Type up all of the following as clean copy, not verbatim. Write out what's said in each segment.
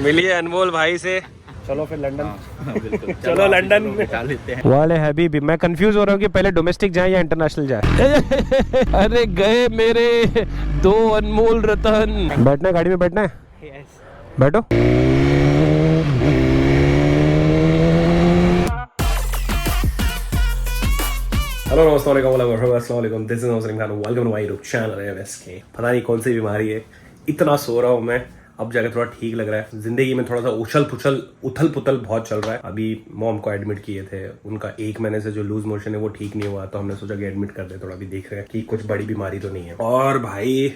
मिलिए अनमोल भाई से। चलो फिर लंदन। बिल्कुल चलो लंदन में लेते हैं। वाले हबीबी, मैं कंफ्यूज हो रहा हूँ कि पहले डोमेस्टिक जाए या इंटरनेशनल जाए। अरे गए मेरे दो अनमोल रतन। बैठना है गाड़ी में, बैठना है, बैठो। हेलो नमस्ते वालेकुम, this is Nausreen Khan, welcome to my YouTube channel MSK. पता नहीं कौन सी बीमारी है, इतना सो रहा हूँ मैं। अब जाकर थोड़ा ठीक लग रहा है। जिंदगी में थोड़ा सा उथल पुथल बहुत चल रहा है। अभी मॉम को एडमिट किए थे, उनका 1 महीने से जो लूज मोशन है वो ठीक नहीं हुआ, तो हमने सोचा कि एडमिट कर दे थोड़ा। अभी देख रहे हैं कि कुछ बड़ी बीमारी तो नहीं है। और भाई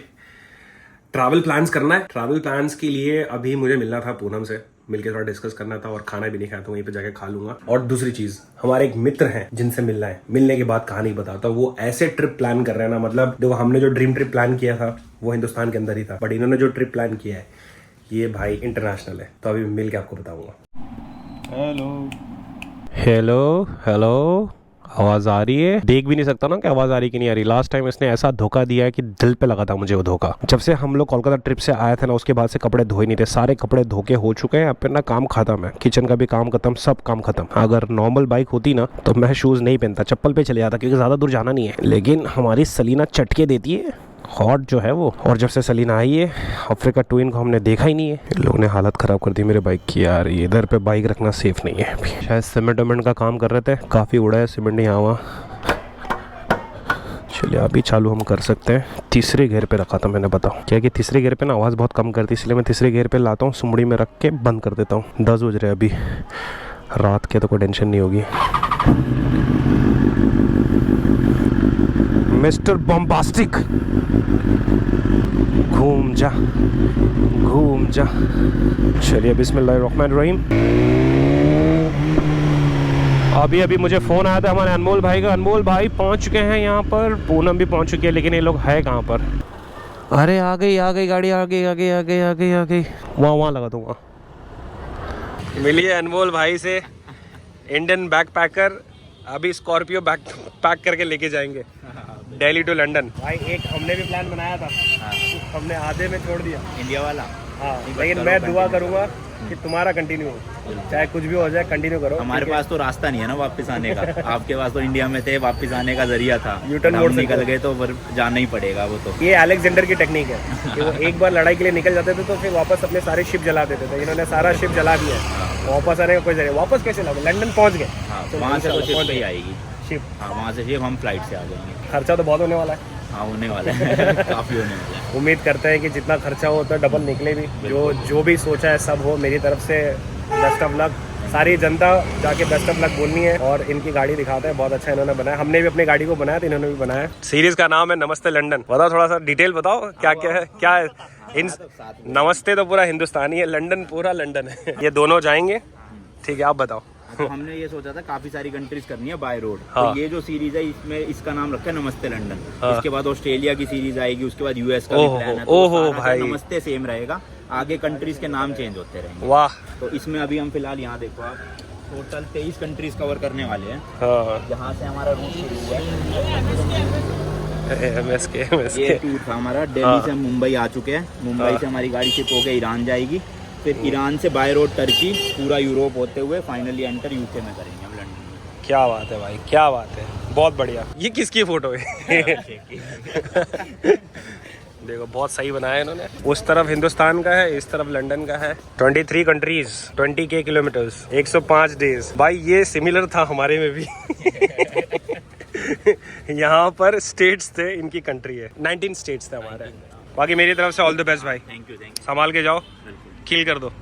ट्रैवल प्लान्स करना है। ट्रैवल प्लान्स के लिए अभी मुझे मिलना था पूनम से, मिलके थोड़ा डिस्कस करना था, और खाना भी नहीं खाया तो वहीं पे जाके खा लूंगा। और दूसरी चीज, हमारे एक मित्र हैं जिनसे मिलना है। मिलने के बाद कहा नहीं बताता, वो ऐसे ट्रिप प्लान कर रहे हैं ना, मतलब देखो हमने जो ड्रीम ट्रिप प्लान किया था वो हिंदुस्तान के अंदर ही था, बट इन्होंने जो ट्रिप प्लान किया है ये भाई इंटरनेशनल है। तो अभी मिल के आपको बताऊंगा। हेलो हेलो हेलो, आवाज आ रही है? देख भी नहीं सकता ना कि आवाज आ रही कि नहीं आ रही। लास्ट टाइम इसने ऐसा धोखा दिया है कि दिल पे लगा था मुझे वो धोखा। जब से हम लोग कोलकाता ट्रिप से आए थे ना, उसके बाद से कपड़े धोए नहीं थे। सारे कपड़े धोके हो चुके हैं। अब फिर ना काम खत्म है, किचन का भी काम खत्म, सब काम खत्म। अगर नॉर्मल बाइक होती ना तो मैं शूज नहीं पहनता, चप्पल पे चले जाता, क्योंकि ज्यादा दूर जाना नहीं है। लेकिन हमारी सलीना चटके देती है, हॉट जो है वो। और जब से सलीना आई है, अफ्रीका ट्विन को हमने देखा ही नहीं है। इन लोगों ने हालत खराब कर दी मेरे बाइक की यार। इधर पे बाइक रखना सेफ नहीं है। शायद सीमेंट वेमेंट का काम कर रहे थे, काफी उड़ा है सीमेंट यहाँ वहाँ। चलिए अभी चालू हम कर सकते हैं। तीसरे घेर पे रखा था मैंने, बताओ क्या कि तीसरे घेर पे ना आवाज़ बहुत कम करती, इसलिए मैं तीसरे घेर पे लाता हूँ, सुमड़ी में रख के बंद कर देता हूँ। 10 बज रहे अभी रात के, तो कोई टेंशन नहीं होगी। मिस्टर बॉम्बास्टिक, घूम जा घूम जा। चलिए बिस्मिल्लाहिर्रहमानिर्रहीम। अभी मुझे फ़ोन आया था हमारे अनमोल भाई का। अनमोल भाई पहुंच चुके हैं यहाँ पर, पूनम भी पहुंच चुकी है, लेकिन ये लोग है कहाँ पर? अरे आ गई गाड़ी, आ गई। वहाँ लगा दूंगा। मिलिए अनमोल भाई से, इंडियन बैकपैकर। अभी स्कॉर्पियो बैक पैक करके लेके जाएंगे दिल्ली टू लंदन। भाई एक हमने भी प्लान बनाया था, हमने आधे में छोड़ दिया, इंडिया वाला। हाँ, लेकिन मैं दुआ करूंगा कि तुम्हारा कंटिन्यू हो, चाहे कुछ भी हो जाए, कंटिन्यू करो। हमारे पास तो रास्ता नहीं है ना वापस आने का। आपके पास तो इंडिया में थे, वापस आने का जरिया था। यूटर्न मोड़ निकल गए तो जाना ही पड़ेगा। वो तो ये अलेक्जेंडर की टेक्निक है कि वो एक बार लड़ाई के लिए निकल जाते थे तो फिर वापस अपने सारे शिप जला देते थे। इन्होंने सारा शिप जला दिया, वापस आने का कोई जरिया। वापस कैसे लगे? लंदन पहुंच गए। तो वहाँ से तो शिप ही आएगी शिप। हाँ, वहाँ से शिप, हम फ्लाइट से आ जाएंगे। खर्चा तो बहुत होने वाला है। हाँ, होने वाला है। काफ़ी होने वाला है। उम्मीद करते हैं कि जितना खर्चा हो उतना डबल निकले भी। जो भी सोचा है सब हो। मेरी तरफ से बेस्ट ऑफ लक। सारी जनता जाके बेस्ट ऑफ लक बोलनी है। और इनकी गाड़ी दिखाते हैं, बहुत अच्छा इन्होंने बनाया। हमने भी अपनी गाड़ी को बनाया तो इन्होंने भी बनाया। सीरीज का नाम है नमस्ते लंदन। बताओ थोड़ा सा डिटेल बताओ, क्या क्या है? नमस्ते तो पूरा हिंदुस्तानी है, लंदन पूरा लंदन है। ये दोनों जाएंगे, ठीक है? आप बताओ। तो हमने ये सोचा था काफी सारी कंट्रीज करनी है बाय रोड। हाँ। तो ये जो सीरीज है इसमें इसका नाम रखा है नमस्ते लंदन। हाँ। इसके बाद ऑस्ट्रेलिया की सीरीज आएगी, उसके बाद यूएस का भी प्लान है। तो भाई नमस्ते सेम रहेगा, आगे कंट्रीज के नाम चेंज होते रहेंगे। वाह। तो इसमें अभी हम फिलहाल यहाँ देखो आप, टोटल 23 कंट्रीज कवर करने वाले हैं। हाँ। जहाँ से हमारा रूट शुरू हुआ है। ये टूर था हमारा, दिल्ली से हम मुंबई आ चुके हैं। मुंबई से हमारी गाड़ी शिप होकर ईरान जाएगी, फिर ईरान से बाय रोड टर्की, पूरा यूरोप होते हुए फाइनली एंटर यूके में करेंगे हम लंदन में। क्या बात है भाई, क्या बात है, बहुत बढ़िया। ये किसकी फोटो है? देखो बहुत सही बनाया है इन्होंने। उस तरफ हिंदुस्तान का है, इस तरफ लंदन का है। 23 कंट्रीज, 20K किलोमीटर्स, 105 डेज। भाई ये सिमिलर था हमारे में भी। यहाँ पर स्टेट्स थे, इनकी कंट्री है। 19 स्टेट्स थे हमारे। बाकी मेरी तरफ से ऑल द बेस्ट भाई। Thank you. संभाल के जाओ, किल कर दो।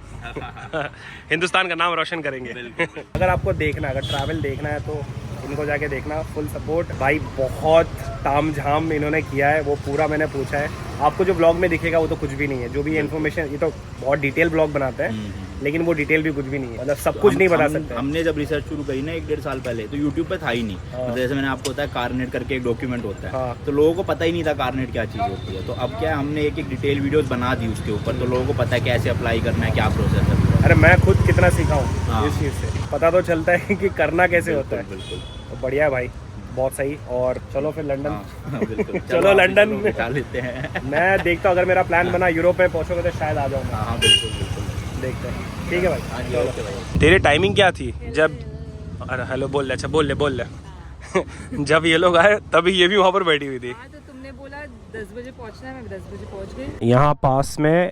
हिंदुस्तान का नाम रोशन करेंगे। अगर आपको देखना, अगर ट्रैवल देखना है तो इनको जाके देखना। फुल सपोर्ट भाई, बहुत ताम झाम इन्होंने किया है, वो पूरा मैंने पूछा है। आपको जो ब्लॉग में दिखेगा वो तो कुछ भी नहीं है। जो भी इन्फॉर्मेशन, ये तो बहुत डिटेल ब्लॉग बनाते हैं, लेकिन वो डिटेल भी कुछ भी नहीं है। मतलब सब कुछ नहीं बता सकते। हमने जब रिसर्च शुरू करी ना 1-1.5 साल पहले, तो यूट्यूब पे था ही नहीं। मतलब जैसे मैंने आपको बताया, कारनेट करके एक डॉक्यूमेंट होता है, तो लोगों को पता ही नहीं था कारनेट क्या चीज़ होती है। तो अब क्या, हमने एक डिटेल वीडियोस बना दी उसके ऊपर, तो लोगों को पता है कैसे अप्लाई करना है, क्या प्रोसेस है। अरे मैं खुद कितना सीखा हूँ इस चीज़ से, पता तो चलता है कि करना कैसे होता है। बिल्कुल। तो बढ़िया है भाई, बहुत सही। और चलो फिर लंदन। बिल्कुल। चलो लंदन में लेते हैं। मैं देखता हूँ, अगर मेरा प्लान बना यूरोप में पहुँचोगे तो शायद आ जाऊँगा। हाँ बिल्कुल बिल्कुल। देखते हैं। ठीक है भाई। हाँ जी, ओके भाई। तेरी टाइमिंग क्या थी जब, अरे हेलो बोल ले, अच्छा बोल ले जब ये लोग आए तभी ये भी वहाँ पर बैठी हुई थी। हाँ, तो तुमने बोला 10 बजे पहुँचना है, मैं 10 बजे पहुँच गई। यहाँ पास में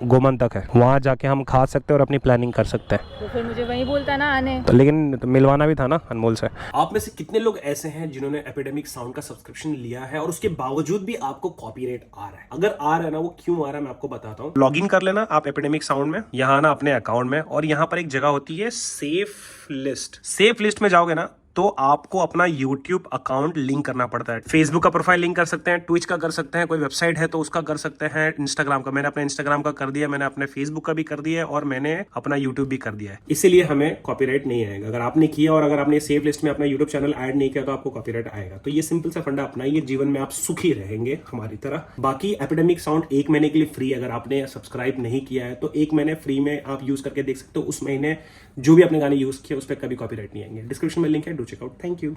गोमंतक है, वहाँ जाके हम खा सकते हैं और अपनी प्लानिंग कर सकते हैं। तो फिर मुझे वहीं बोलता ना आने। तो लेकिन तो मिलवाना भी था ना अनमोल से। आप में से कितने लोग ऐसे हैं जिन्होंने एपिडेमिक साउंड का सब्सक्रिप्शन लिया है और उसके बावजूद भी आपको कॉपीराइट आ रहा है? अगर आ रहा है ना, वो क्यों आ रहा है मैं आपको बताता हूँ। लॉग इन कर लेना आप एपिडेमिक साउंड में, यहाँ ना अपने अकाउंट में, और यहाँ पर एक जगह होती है सेफ लिस्ट। सेफ लिस्ट में जाओगे ना तो आपको अपना YouTube अकाउंट लिंक करना पड़ता है। फेसबुक का प्रोफाइल लिंक कर सकते हैं, ट्विच का कर सकते हैं, कोई वेबसाइट है तो उसका कर सकते हैं, इंस्टाग्राम का, मैंने अपने इंस्टाग्राम का कर दिया, मैंने अपने फेसबुक का भी कर दिया है और मैंने अपना यूट्यूब भी कर दिया है। इसीलिए हमें कॉपीराइट नहीं आएगा। अगर आपने किया और अगर आपने सेव लिस्ट में अपना यूट्यूब चैनल ऐड नहीं किया तो आपको कॉपीराइट आएगा। तो ये सिंपल सा फंडा अपनाइए, जीवन में आप सुखी रहेंगे हमारी तरह। बाकी एपिडेमिक साउंड 1 महीने के लिए फ्री, अगर आपने सब्सक्राइब नहीं किया है तो 1 महीने फ्री में आप यूज करके देख सकते हो। उस महीने जो भी आपने गाने यूज किए उस पर कभी कॉपीराइट नहीं आएंगे। डिस्क्रिप्शन में लिंक है, do check out. Thank you.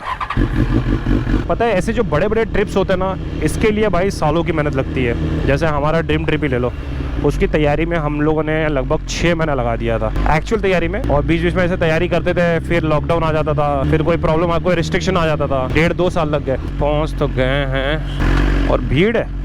पता है ऐसे जो बड़े बड़े ट्रिप्स होते हैं ना, इसके लिए भाई सालों की मेहनत लगती है। जैसे हमारा ड्रीम ट्रिप ही ले लो, उसकी तैयारी में हम लोगों ने लगभग 6 महीना लगा दिया था एक्चुअल तैयारी में, और बीच बीच में ऐसे तैयारी करते थे, फिर लॉकडाउन आ जाता था, फिर कोई प्रॉब्लम, कोई रिस्ट्रिक्शन आ जाता था। 1.5-2 साल लग गए। पहुंच तो गए हैं और भीड़ है।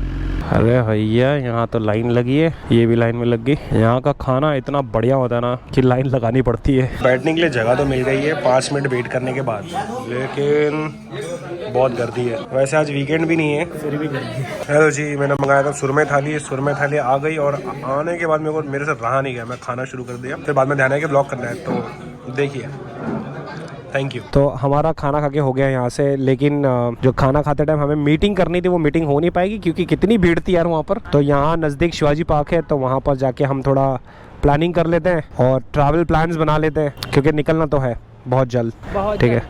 अरे भैया यहाँ तो लाइन लगी है, ये भी लाइन में लग गई। यहाँ का खाना इतना बढ़िया होता है ना कि लाइन लगानी पड़ती है। बैठने के लिए जगह तो मिल गई है 5 मिनट वेट करने के बाद, लेकिन बहुत गर्दी है। वैसे आज वीकेंड भी नहीं है, फिर भी गर्दी है। हेलो जी, मैंने मंगाया था सुरमे थाली। सुरमे थाली आ गई और आने के बाद मेरे से रहा नहीं गया, मैं खाना शुरू कर दिया। फिर बाद में ध्यान है कि ब्लॉग करना है, तो देखिए। Thank you. तो हमारा खाना खा के हो गया यहाँ से, लेकिन जो खाना खाते टाइम हमें मीटिंग करनी थी वो मीटिंग हो नहीं पाएगी क्योंकि कितनी भीड़ थी यार वहाँ पर। तो यहाँ नज़दीक शिवाजी पार्क है, तो वहाँ पर जाके हम थोड़ा प्लानिंग कर लेते हैं और ट्रैवल प्लान्स बना लेते हैं, क्योंकि निकलना तो है बहुत जल्द। ठीक है।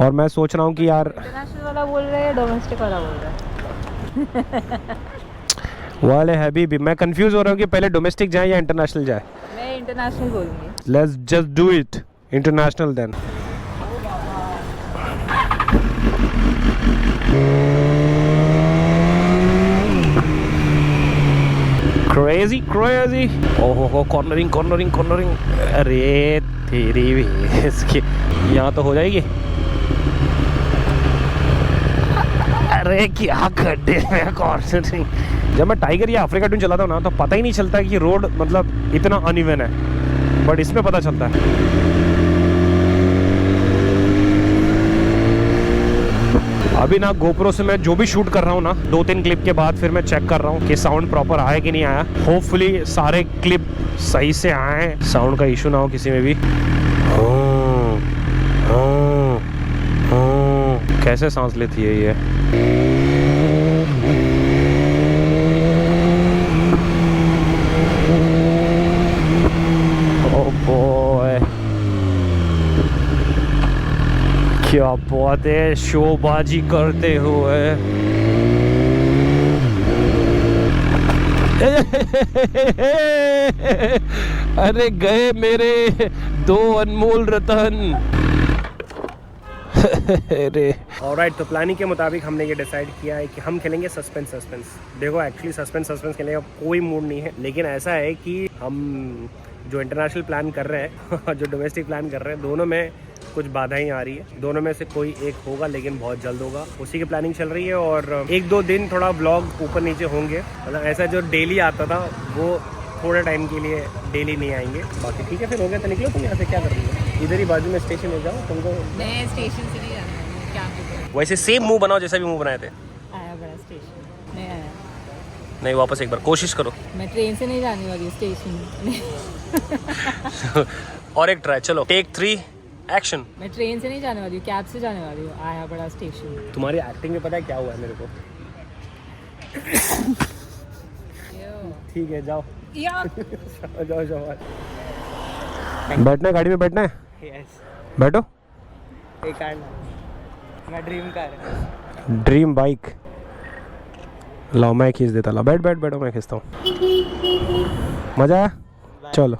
और मैं सोच रहा हूँ कि यार इंटरनेशनल वाला बोल रहे हैं, डोमेस्टिक वाला बोल रहे हैं। वाले हबीबी, मैं कंफ्यूज हो रहा हूँ कि पहले डोमेस्टिक जाए या इंटरनेशनल जाए। मैं इंटरनेशनल बोलूँगी। Let's just do it international then. Crazy crazy, ओहो कॉर्नरिंग कॉर्नरिंग कॉर्नरिंग। अरे तेरी भी इसकी, यहाँ तो हो जाएगी। अरे क्या गड्ढे में कॉर्नरिंग। जब मैं टाइगर या अफ्रीका ट्विन चलाता हूँ ना तो पता ही नहीं चलता कि रोड मतलब इतना अनइवन है, बट इसमें पता चलता है। अभी ना गोप्रो से मैं जो भी शूट कर रहा हूँ ना, 2-3 क्लिप के बाद फिर मैं चेक कर रहा हूँ कि साउंड प्रॉपर आया कि नहीं आया। होपफुली सारे क्लिप सही से आए, साउंड का इशू ना हो किसी में भी। कैसे सांस लेती है ये। ओह बॉय, क्या बात है, शोबाजी करते हुए। अरे गए मेरे 2 अनमोल रतन। अरे ऑलराइट, तो प्लानिंग के मुताबिक हमने ये डिसाइड किया है कि हम खेलेंगे सस्पेंस। देखो एक्चुअली सस्पेंस खेलने का कोई मूड नहीं है, लेकिन ऐसा है कि हम जो इंटरनेशनल प्लान कर रहे हैं और जो डोमेस्टिक प्लान कर रहे हैं, दोनों में कुछ बाधाएं आ रही है। दोनों में से कोई एक होगा, लेकिन बहुत जल्द होगा, उसी की प्लानिंग चल रही है। और 1-2 दिन थोड़ा व्लॉग ऊपर नीचे होंगे, मतलब ऐसा जो डेली आता था वो थोड़े टाइम के लिए डेली नहीं आएंगे। बाकी ठीक है, फिर हो गया तो निकलो तुम यहाँ से। क्या कर रही हो? इधर ही बाजू में स्टेशन हो जाओ तुमको। मैं स्टेशन से नहीं जाना, क्या वैसे सेम मुंह बनाओ जैसा भी मुंह बनाए थे। आया बड़ा स्टेशन नहीं आया। नहीं, वापस एक बार कोशिश करो। मैं ट्रेन से नहीं जाने वाली स्टेशन। और एक ट्राई, चलो टेक 3 एक्शन। मैं ट्रेन से नहीं जाने वाली हूँ, कैब से जाने वाली हूँ। आया बड़ा स्टेशन। तुम्हारी एक्टिंग में पता है क्या हुआ है मेरे को। ठीक है जाओ। जाओ। बैठना है गाड़ी में, बैठना है। यस, बैठो। एक मैं ड्रीम कार, ड्रीम बाइक लाओ, मैं खींच देता। ला बैठो, मैं खींचता हूँ। मजा आया? चलो,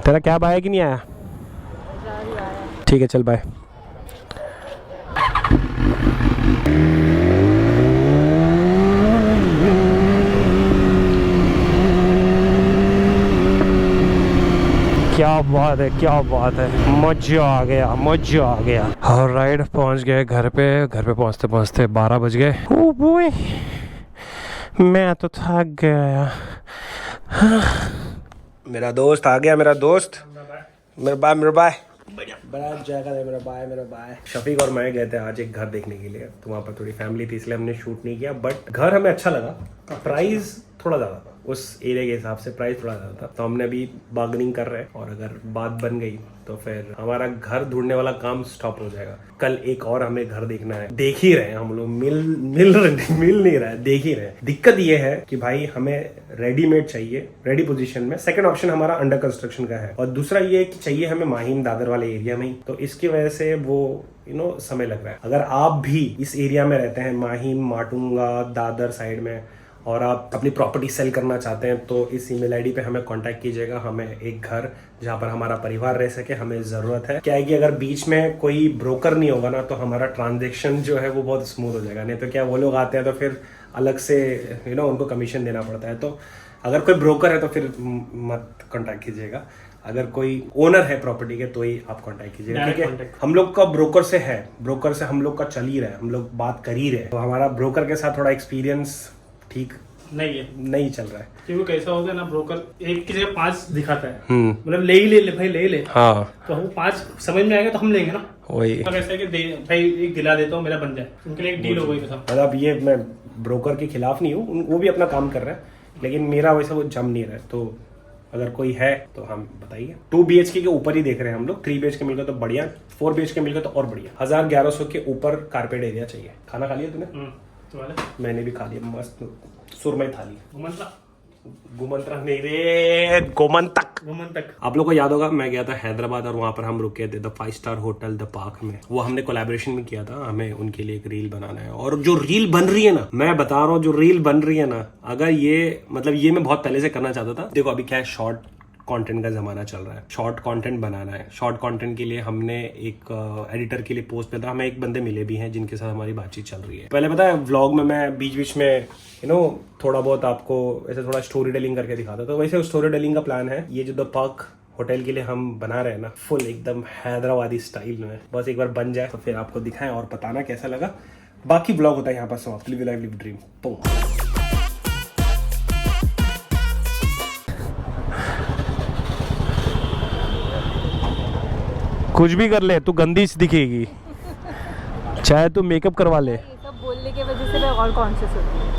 तेरा कैब आया कि नहीं आया? ठीक है चल बाय। क्या बात है, क्या बात है, मजा आ गया, मजा आ गया। और राइड पहुंच गए घर पे पहुंचते पहुंचते 12 बज गए। ओह बॉय, मैं तो थक गया। मेरा दोस्त आ गया, मेरा दोस्त, मेरा बाय बड़ा जगह है, मेरा बाय। शफीक और मैं गए थे आज एक घर देखने के लिए, तो वहाँ पर थोड़ी फैमिली थी इसलिए हमने शूट नहीं किया, बट घर हमें अच्छा लगा। प्राइस थोड़ा ज़्यादा था, उस एरिया के हिसाब से प्राइस थोड़ा ज़्यादा था, तो हमने अभी बार्गेनिंग कर रहे हैं, और अगर बात बन गई तो फिर हमारा घर ढूंढने वाला काम स्टॉप हो जाएगा। कल एक और हमें घर देखना है, देख ही रहे हैं हम लोग, मिल नहीं रहा है, देख ही रहे हैं। दिक्कत ये है कि भाई हमें रेडीमेड चाहिए, रेडी पोजीशन में। सेकंड ऑप्शन हमारा अंडर कंस्ट्रक्शन का है, और दूसरा ये कि चाहिए हमें माहिम दादर वाले एरिया में ही, तो इसकी वजह से वो समय लग रहा है। अगर आप भी इस एरिया में रहते हैं, माहिम, माटुंगा, दादर साइड में, और आप अपनी प्रॉपर्टी सेल करना चाहते हैं, तो इस ईमेल आईडी पे हमें कांटेक्ट कीजिएगा। हमें एक घर जहाँ पर हमारा परिवार रह सके हमें ज़रूरत है। क्या है कि अगर बीच में कोई ब्रोकर नहीं होगा ना, तो हमारा ट्रांजेक्शन जो है वो बहुत स्मूथ हो जाएगा। नहीं तो क्या, वो लोग आते हैं तो फिर अलग से उनको कमीशन देना पड़ता है। तो अगर कोई ब्रोकर है तो फिर मत कांटेक्ट कीजिएगा। अगर कोई ओनर है प्रॉपर्टी के तो ही आप कांटेक्ट कीजिएगा, ठीक है। हम लोग का ब्रोकर से हम लोग का चल ही रहा है, हम लोग बात कर ही रहे हैं, तो हमारा ब्रोकर के साथ थोड़ा एक्सपीरियंस ठीक नहीं चल रहा है। क्योंकि कैसा होगा ना, ब्रोकर एक की जगह 5 दिखाता है, मतलब ले ही ले भाई, ले ही ले। हाँ, तो हम 5 समझ में आएगा तो हम लेंगे ना। वही ऐसा है कि भाई एक दिला देता हूँ, मेरा बन जाए, उनके लिए एक डील हो गई। मतलब ये मैं ब्रोकर के खिलाफ नहीं हूँ, वो भी अपना काम कर रहे हैं, लेकिन मेरा वैसा वो जम नहीं रहा है। तो अगर कोई है तो हम बताइए। 2 BHK के ऊपर ही देख रहे हैं हम लोग। 3 BHK मिल गया तो बढ़िया, 4 BHK मिल गया तो और बढ़िया। 1100 के ऊपर कारपेट एरिया चाहिए। खाना खा लिया तूने? मैंने भी खा लिया, मस्त सुरमई थाली। गोमंतक नहीं रे, गोमंतक। आप लोग को याद होगा, मैं गया था हैदराबाद और वहां पर हम रुके थे the 5 star hotel the park में। वो हमने कोलैबोरेशन में किया था, हमें उनके लिए एक रील बनाना है। और जो रील बन रही है ना, मैं बता रहा हूँ, जो रील बन रही है ना, अगर ये मैं बहुत पहले से करना चाहता था। देखो अभी क्या है, शॉर्ट कंटेंट का जमाना चल रहा है, शॉर्ट कंटेंट बनाना है। शॉर्ट कंटेंट के लिए हमने एक एडिटर के लिए पोस्ट किया था, हमें एक बंदे मिले भी हैं जिनके साथ हमारी बातचीत चल रही है। पहले पता है व्लॉग में मैं बीच बीच में थोड़ा बहुत आपको ऐसे थोड़ा स्टोरी टेलिंग करके दिखाता, तो वैसे स्टोरी टेलिंग का प्लान है। ये जो द पार्क होटल के लिए हम बना रहे हैं ना, फुल एकदम हैदराबादी स्टाइल में, बस एक बार बन जाए तो फिर आपको दिखाएं और बताना कैसा लगा। बाकी व्लॉग होता है यहाँ पर समाप्त। Live life live dream. कुछ भी कर ले, तू गंदी सी दिखेगी, चाहे तू मेकअप करवा ले। ये सब बोलने के वजह से मैं और कॉन्शियस होती हूँ।